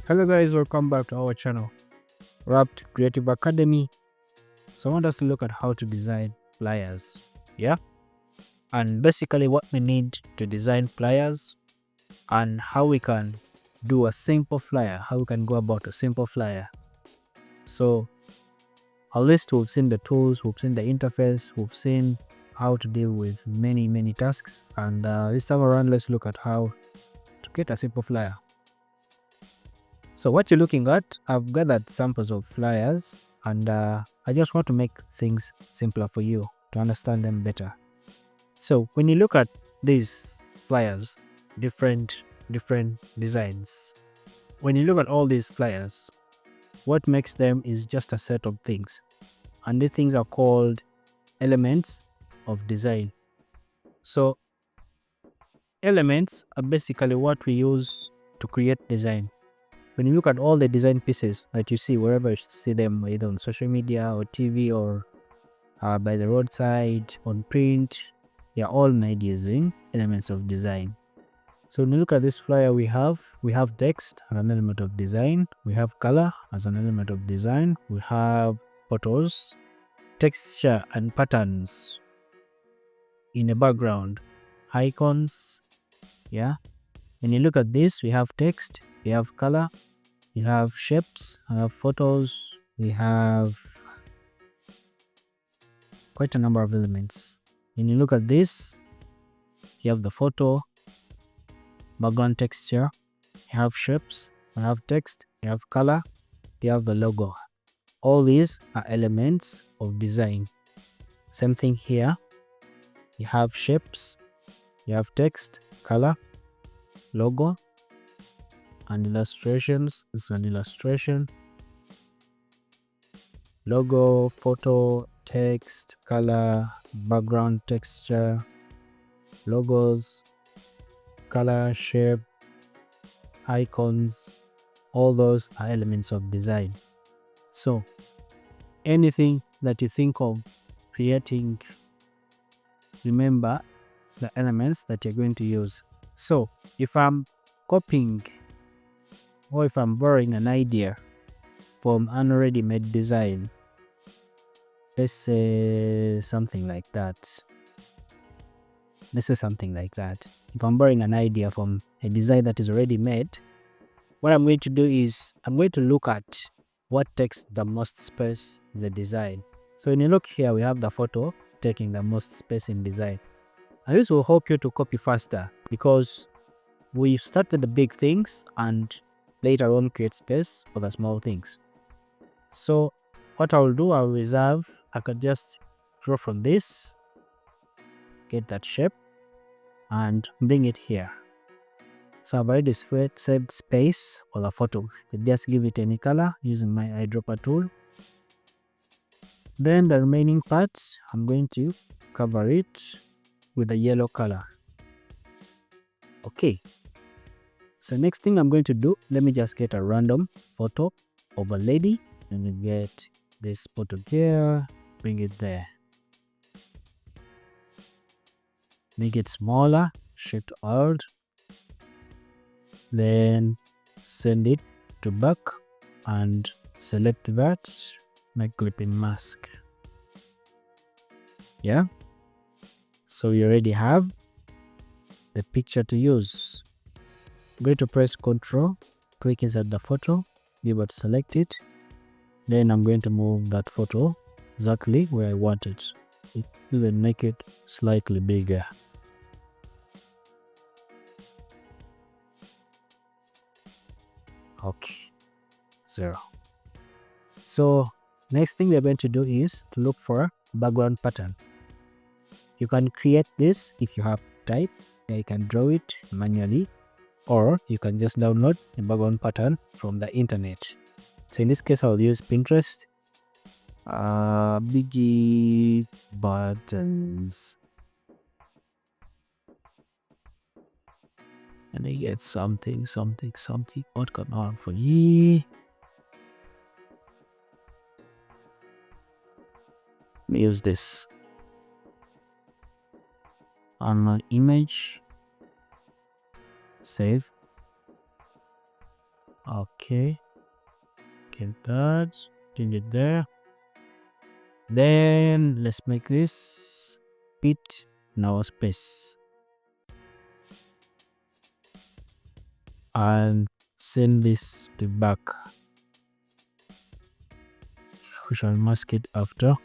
Hello guys, welcome back to our channel, Wrapped Creative Academy. So I want us to look at how to design flyers. Yeah, and basically what we need to design flyers and how we can do a simple flyer, how we can go about a simple flyer. So at least we've seen the tools, we've seen the interface, we've seen how to deal with many tasks, and this time around let's look at how to get a simple flyer. So what you're looking at, I've gathered samples of flyers and I just want to make things simpler for you to understand them better. So when you look at these flyers, different designs, when you look at all these flyers, what makes them is just a set of things, and these things are called elements of design. So elements are basically what we use to create design. When you look at all the design pieces that you see wherever you see them, either on social media or TV or by the roadside, on print, they are all made using elements of design. So when you look at this flyer, we have text as an element of design, we have color as an element of design, we have photos, texture and patterns in the background, icons. Yeah, when you look at this, we have text, we have color, we have shapes, we have photos, we have quite a number of elements. When you look at this, you have the photo, background texture, you have shapes, you have text, you have color, you have the logo. All these are elements of design. Same thing here. You have shapes, you have text, color, logo, and illustrations. This is an illustration. Logo, photo, text, color, background texture, logos, color, shape, icons, all those are elements of design. So anything that you think of creating, remember the elements that you're going to use. So if I'm copying or if I'm borrowing an idea from an already made design, let's say something like that. If I'm borrowing an idea from a design that is already made, what I'm going to do is I'm going to look at what takes the most space in the design. So when you look here, we have the photo taking the most space in design. And this will help you to copy faster because we started the big things and later on create space for the small things. So what I will do, I will reserve, I could just draw from this, get that shape and bring it here. So I've already saved space for the photo. You could just give it any color using my eyedropper tool. Then the remaining parts, I'm going to cover it with a yellow color. Okay. So next thing I'm going to do, let me just get a random photo of a lady. Let me get this photo here, bring it there. Make it smaller, shift alt, then send it to back and select that, make clipping mask. Yeah, so you already have the picture to use. I'm going to press Ctrl, click inside the photo, be able to select it. Then I'm going to move that photo exactly where I want it. Even make it slightly bigger. Okay, 0. So next thing we're going to do is to look for a background pattern. You can create this if you have type. You can draw it manually, or you can just download a background pattern from the internet. So in this case, I'll use Pinterest. BG buttons. And I get something. What can I for ye? Let me use this on my image. Save. Okay, get that, change it there. Then let's make this fit in our space and send this to back. We shall mask it after.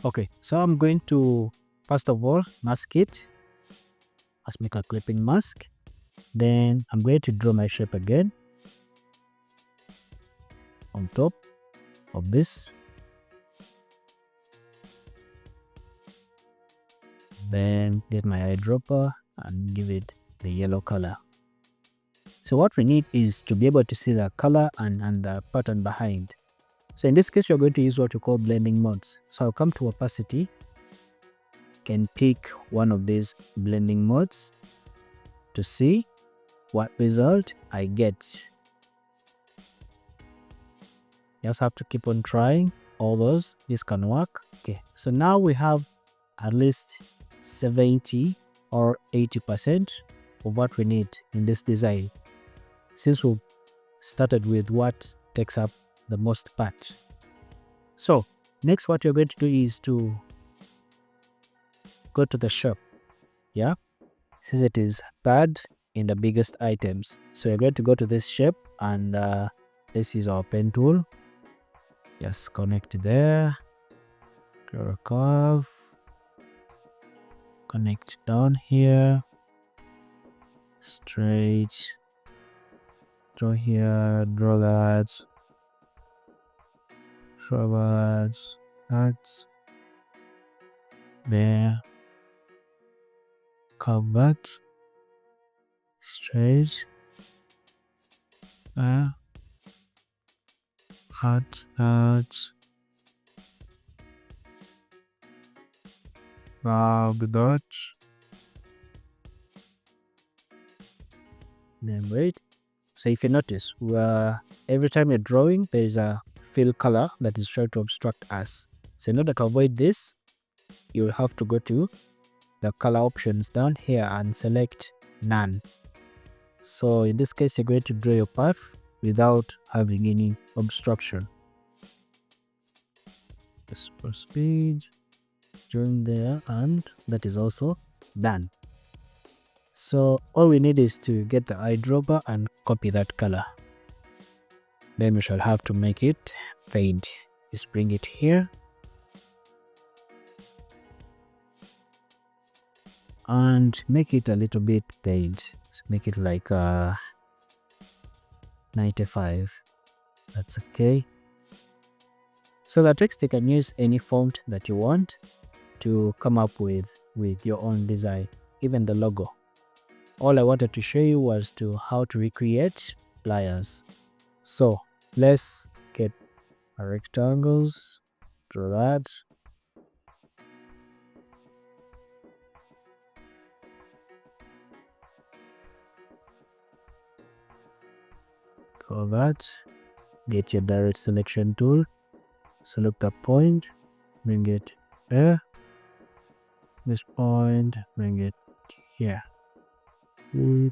Okay, so I'm going to first of all mask it. Let's make a clipping mask. Then I'm going to draw my shape again on top of this. Then get my eyedropper and give it the yellow color. So what we need is to be able to see the color and the pattern behind. So in this case, you're going to use what we call blending modes. So I'll come to opacity, can pick one of these blending modes to see what result I get. You just have to keep on trying all those. This can work. Okay, so now we have at least 70 or 80% of what we need in this design, since we started with what takes up the most part. So next, what you're going to do is to go to the shop. Yeah, since it is bad in the biggest items, so you're going to go to this shape and this is our pen tool. Just connect there, draw a curve, connect down here, straight, draw here, draw that, draw that, there, curve that, straight, there, cut that, grab that, then wait. So if you notice, every time you're drawing, there is a fill color that is trying to obstruct us. So in order to avoid this, you will have to go to the color options down here and select none. So in this case, you're going to draw your path without having any obstruction. Just proceed, join there, and that is also done. So all we need is to get the eyedropper and copy that color. Then we shall have to make it fade. Just bring it here and make it a little bit fade. So make it like 95. That's okay. So the text, you can use any font that you want to come up with your own design, even the logo. All I wanted to show you was how to recreate pliers. So let's get our rectangles, draw that, draw that, get your direct selection tool, select a point, bring it there, this point, bring it here, bring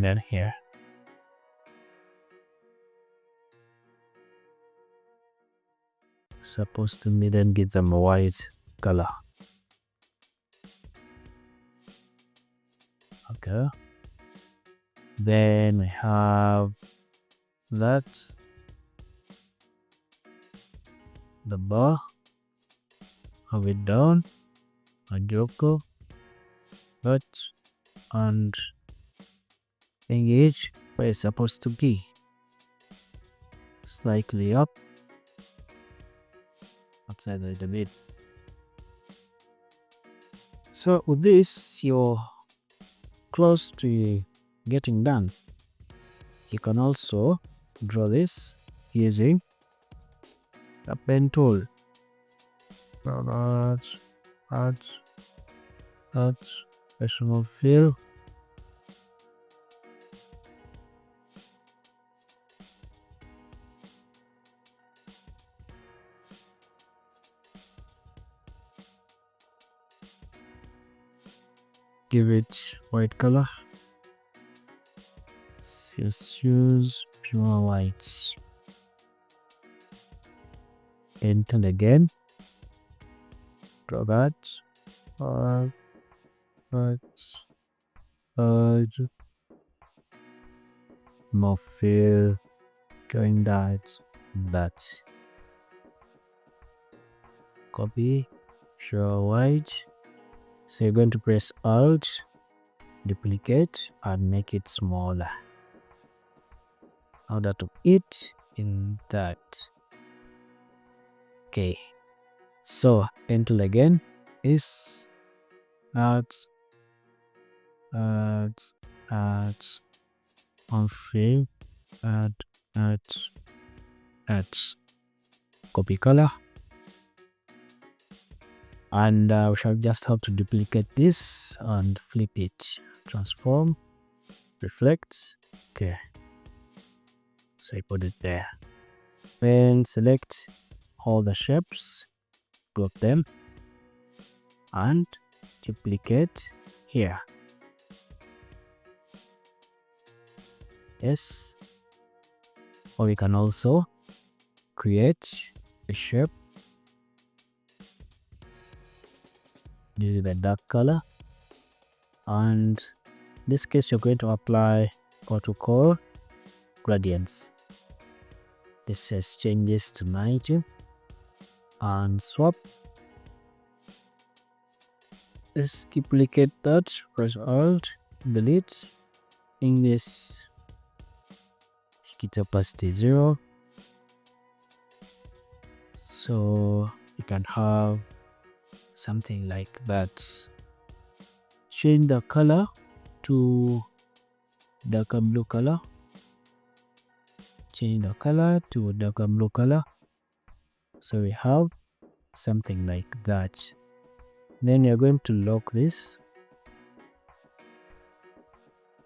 that here. Supposed to be then give them a white color. Okay, then we have that, the bar, have it down, a joker, that, and engage where it's supposed to be, slightly up, outside a little bit. So with this, you're close to getting done. You can also draw this using a pen tool. That, additional fill. give it white color. Just choose pure white. Enter again. Draw that. But more fill. Going that. Copy. Pure white. So you're going to press Alt, duplicate, and make it smaller. Now that of it in that. Okay. So enter again is add on frame add copy color, and we shall just have to duplicate this and flip it, transform, reflect. Okay, so I put it there. Then select all the shapes, group them, and duplicate here. Yes, or we can also create a shape using the dark color, and in this case you're going to apply what we call gradients. This says change this to 90 and swap. Let's duplicate that, press Alt, delete. In this, keep opacity 0, so you can have something like that. Change the color to darker blue color. Change the color to darker blue color. So we have something like that. Then you're going to lock this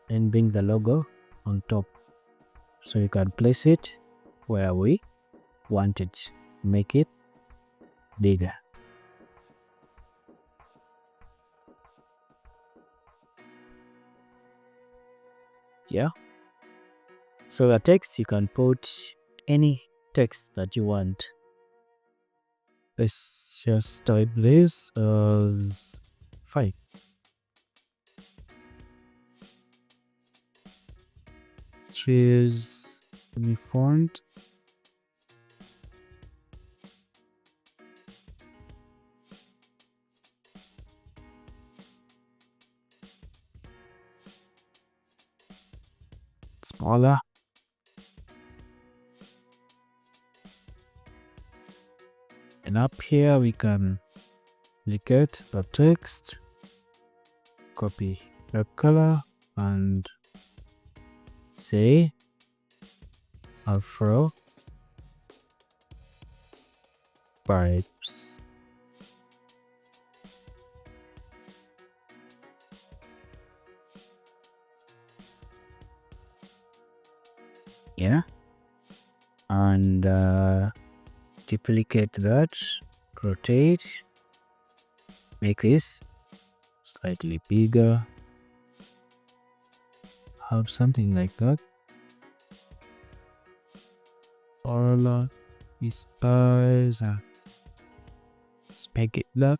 and bring the logo on top, so you can place it where we want it. Make it bigger. Yeah. So the text, you can put any text that you want. Let's just type this as 5. Choose the font. Smaller. And up here we can duplicate the text, copy the color, and say Afro vibes. Yeah, and duplicate that, rotate, make this slightly bigger, have something like that. All these eyes are spaghetti black.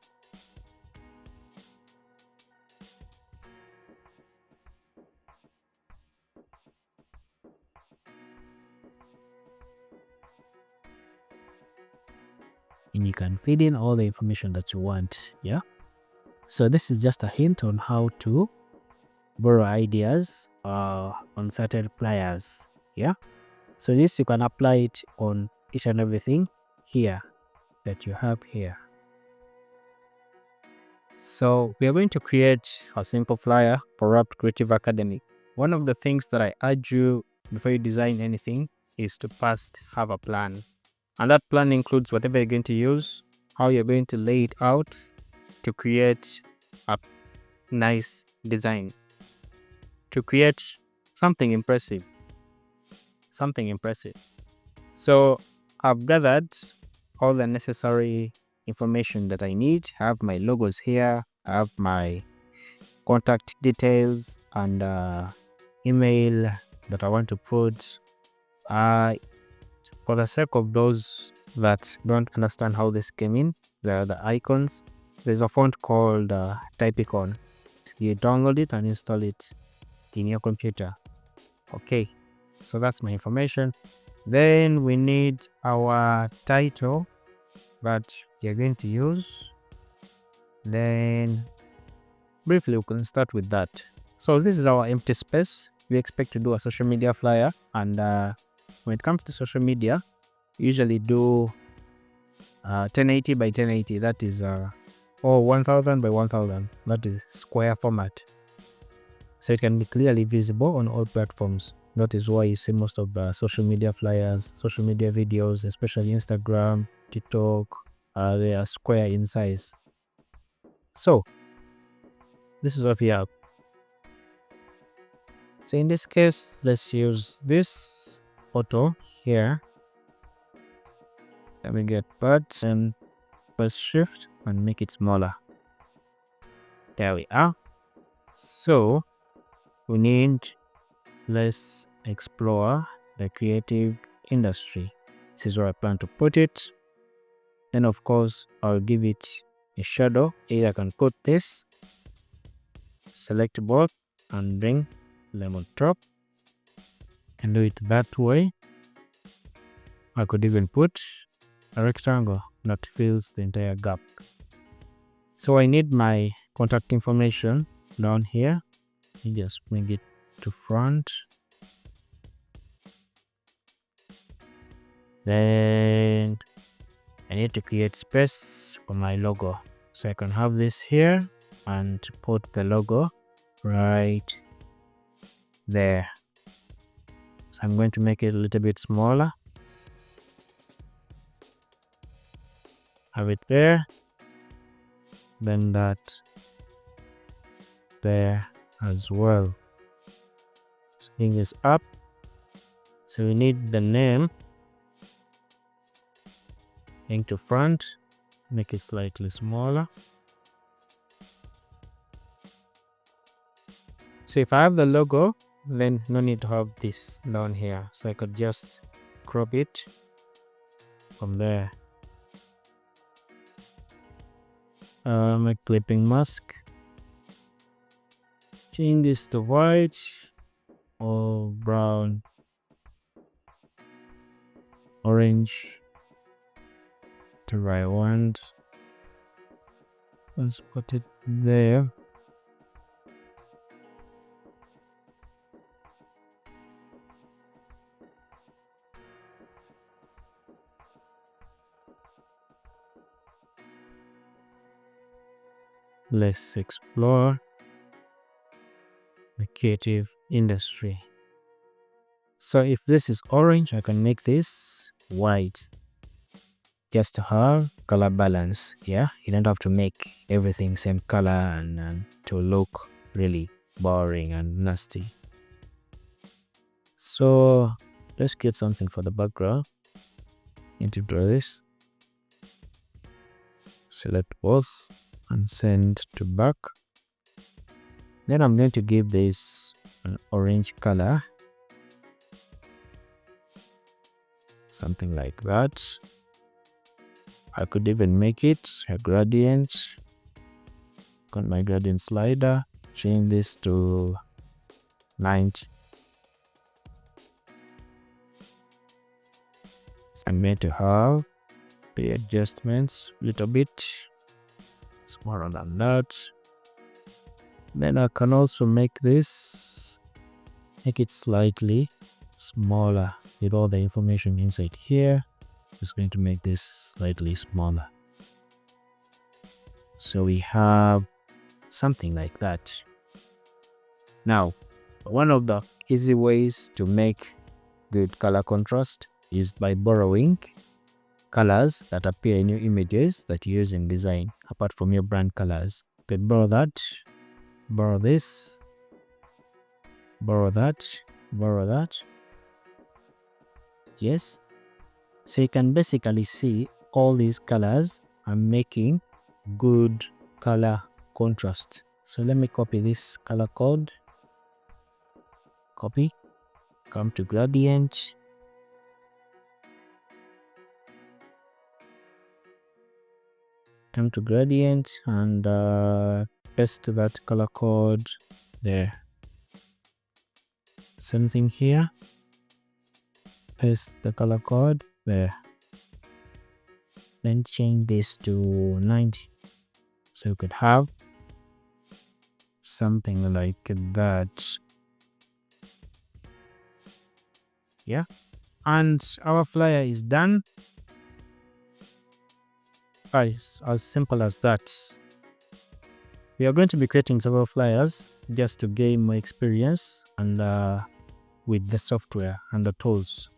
And you can feed in all the information that you want. Yeah, so this is just a hint on how to borrow ideas on certain pliers. Yeah, so this you can apply it on each and everything here that you have here. So we are going to create a simple flyer for Wrapped Creative Academy. One of the things that I urge you before you design anything is to first have a plan. And that plan includes whatever you're going to use, how you're going to lay it out to create a nice design, to create something impressive. So I've gathered all the necessary information that I need. I have my logos here. I have my contact details and email that I want to put. For the sake of those that don't understand how this came in, there are the icons. There's a font called Typicon. You download it and install it in your computer. Okay, so that's my information. Then we need our title that you're going to use. Then briefly we can start with that. So this is our empty space. We expect to do a social media flyer, and when it comes to social media, usually do 1080 by 1080, that is or 1000 by 1000, that is square format, so it can be clearly visible on all platforms. That is why you see most of the social media flyers, social media videos, especially Instagram, TikTok, they are square in size. So this is what we have. So in this case, let's use this photo here. Let me get birds and press shift and make it smaller. There we are. So we need, let's explore the creative industry. This is where I plan to put it. Then of course I'll give it a shadow. Either I can put this, select both and bring them on top and do it that way. I could even put a rectangle that fills the entire gap. So I need my contact information down here. I just bring it to front. Then I need to create space for my logo. So I can have this here and put the logo right there. So I'm going to make it a little bit smaller. Have it there. Then that there as well. Bring this up. So we need the name. Bring to front. Make it slightly smaller. So if I have the logo, then no need to have this down here. So I could just crop it from there. My clipping mask. Change this to white or brown, orange to where I want. Let's put it there. Let's explore the creative industry. So if this is orange, I can make this white just to have color balance. Yeah, you don't have to make everything same color and to look really boring and nasty. So let's get something for the background. Need to draw this. Select both and send to back. Then I'm going to give this an orange color, something like that. I could even make it a gradient. Got my gradient slider, change this to 90. So I'm going to have the adjustments a little bit smaller than that. Then I can also make this, make it slightly smaller with all the information inside here. Just going to make this slightly smaller. So we have something like that. Now, one of the easy ways to make good color contrast is by borrowing colors that appear in your images that you use in design, apart from your brand colors. You can borrow that, borrow this, borrow that, borrow that. Yes. So you can basically see all these colors are making good color contrast. So let me copy this color code. Copy. Come to gradient. Come to gradient and paste that color code there. Same thing here. Paste the color code there. Then change this to 90. So you could have something like that. Yeah. And our flyer is done. Guys, as simple as that. We are going to be creating several flyers just to gain more experience and with the software and the tools.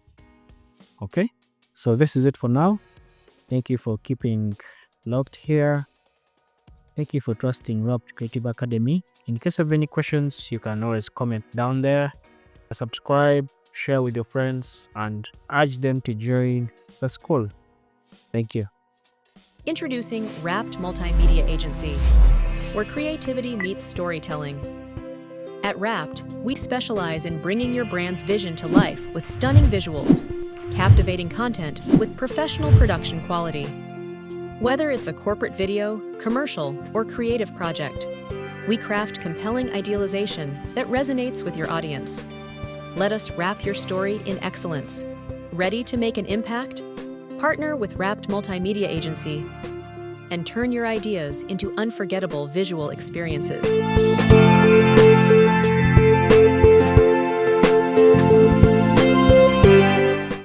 Okay, so this is it for now. Thank you for keeping locked here. Thank you for trusting Wrapped Creative Academy. In case of any questions, you can always comment down there. Subscribe, share with your friends, and urge them to join the school. Thank you. Introducing Wrapped Multimedia Agency, where creativity meets storytelling. At Wrapped, we specialize in bringing your brand's vision to life with stunning visuals, captivating content with professional production quality. Whether it's a corporate video, commercial, or creative project, we craft compelling idealization that resonates with your audience. Let us wrap your story in excellence. Ready to make an impact? Partner with Wrapped Multimedia Agency and turn your ideas into unforgettable visual experiences.